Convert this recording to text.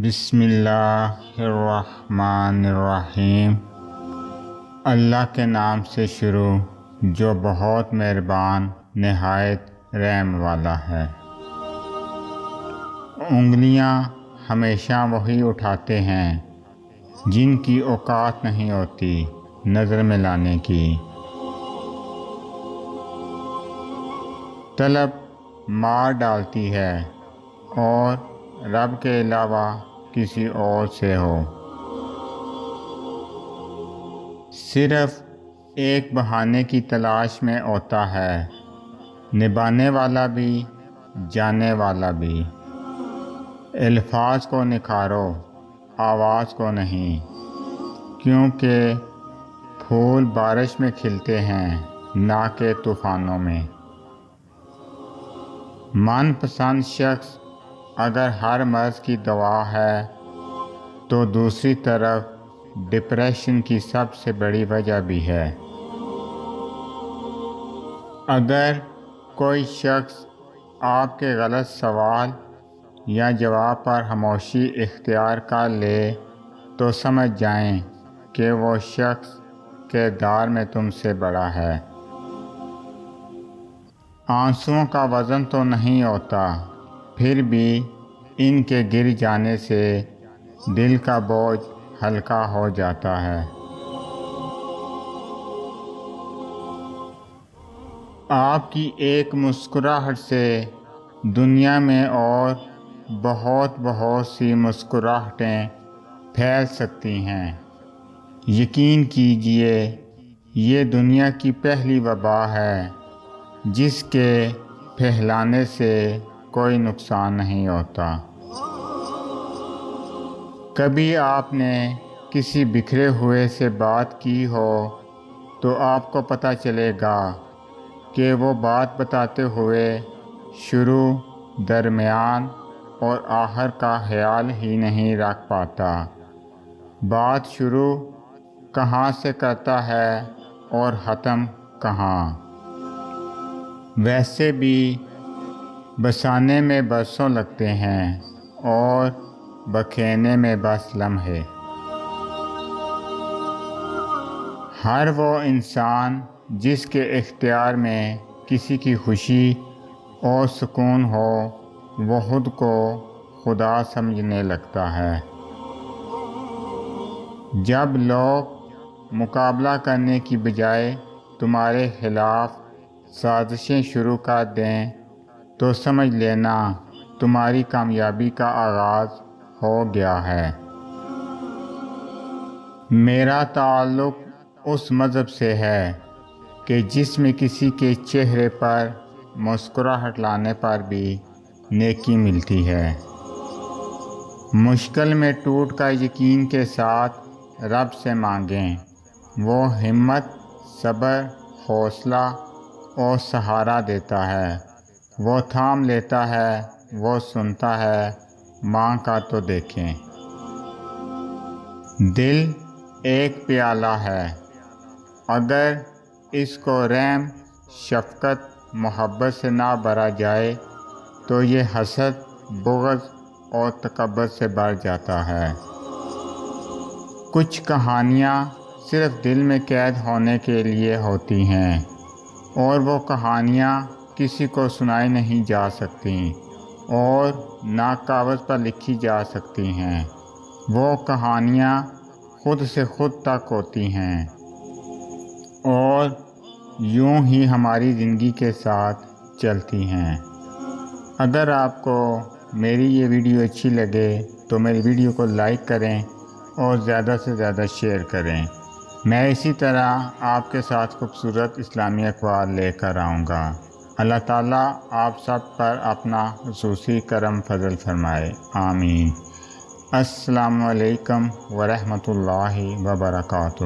بسم اللہ الرحمن الرحیم۔ اللہ کے نام سے شروع جو بہت مہربان نہایت رحم والا ہے۔ انگلیاں ہمیشہ وہی اٹھاتے ہیں جن کی اوقات نہیں ہوتی نظر میں لانے کی۔ طلب مار ڈالتی ہے اور رب کے علاوہ کسی اور سے ہو۔ صرف ایک بہانے کی تلاش میں ہوتا ہے، نبھانے والا بھی جانے والا بھی۔ الفاظ کو نکھارو، آواز کو نہیں، کیونکہ پھول بارش میں کھلتے ہیں نہ کہ طوفانوں میں۔ من پسند شخص اگر ہر مرض کی دوا ہے تو دوسری طرف ڈپریشن کی سب سے بڑی وجہ بھی ہے۔ اگر کوئی شخص آپ کے غلط سوال یا جواب پر خاموشی اختیار کر لے تو سمجھ جائیں کہ وہ شخص کردار میں تم سے بڑا ہے۔ آنسوؤں کا وزن تو نہیں ہوتا، پھر بھی ان کے گر جانے سے دل کا بوجھ ہلکا ہو جاتا ہے۔ آپ کی ایک مسکراہٹ سے دنیا میں اور بہت سی مسکراہٹیں پھیل سکتی ہیں۔ یقین کیجئے یہ دنیا کی پہلی وبا ہے جس کے پھیلانے سے کوئی نقصان نہیں ہوتا۔ کبھی آپ نے کسی بکھرے ہوئے سے بات کی ہو تو آپ کو پتہ چلے گا کہ وہ بات بتاتے ہوئے شروع، درمیان اور آخر کا خیال ہی نہیں رکھ پاتا۔ بات شروع کہاں سے کرتا ہے اور ختم کہاں؟ ویسے بھی بسانے میں برسوں لگتے ہیں اور بکھیرنے میں بس لمحے۔ ہر وہ انسان جس کے اختیار میں کسی کی خوشی اور سکون ہو وہ خود کو خدا سمجھنے لگتا ہے۔ جب لوگ مقابلہ کرنے کی بجائے تمہارے خلاف سازشیں شروع کر دیں تو سمجھ لینا تمہاری کامیابی کا آغاز ہو گیا ہے۔ میرا تعلق اس مذہب سے ہے کہ جس میں کسی کے چہرے پر مسکراہٹ لانے پر بھی نیکی ملتی ہے۔ مشکل میں ٹوٹ کر یقین کے ساتھ رب سے مانگیں، وہ ہمت، صبر، حوصلہ اور سہارا دیتا ہے۔ وہ تھام لیتا ہے، وہ سنتا ہے، مانگ کر تو دیکھیں۔ دل ایک پیالہ ہے، اگر اس کو رحم، شفقت، محبت سے نہ بھرا جائے تو یہ حسد، بغض اور تکبر سے بھر جاتا ہے۔ کچھ کہانیاں صرف دل میں قید ہونے کے لیے ہوتی ہیں اور وہ کہانیاں کسی کو سنائی نہیں جا سکتی اور نہ کاغذ پر لکھی جا سکتی ہیں۔ وہ کہانیاں خود سے خود تک ہوتی ہیں اور یوں ہی ہماری زندگی کے ساتھ چلتی ہیں۔ اگر آپ کو میری یہ ویڈیو اچھی لگے تو میری ویڈیو کو لائک کریں اور زیادہ سے زیادہ شیئر کریں۔ میں اسی طرح آپ کے ساتھ خوبصورت اسلامی اقوال لے کر آؤں گا۔ اللہ تعالیٰ آپ سب پر اپنا خصوصی کرم فضل فرمائے، آمین۔ السلام علیکم ورحمۃ اللہ وبرکاتہ۔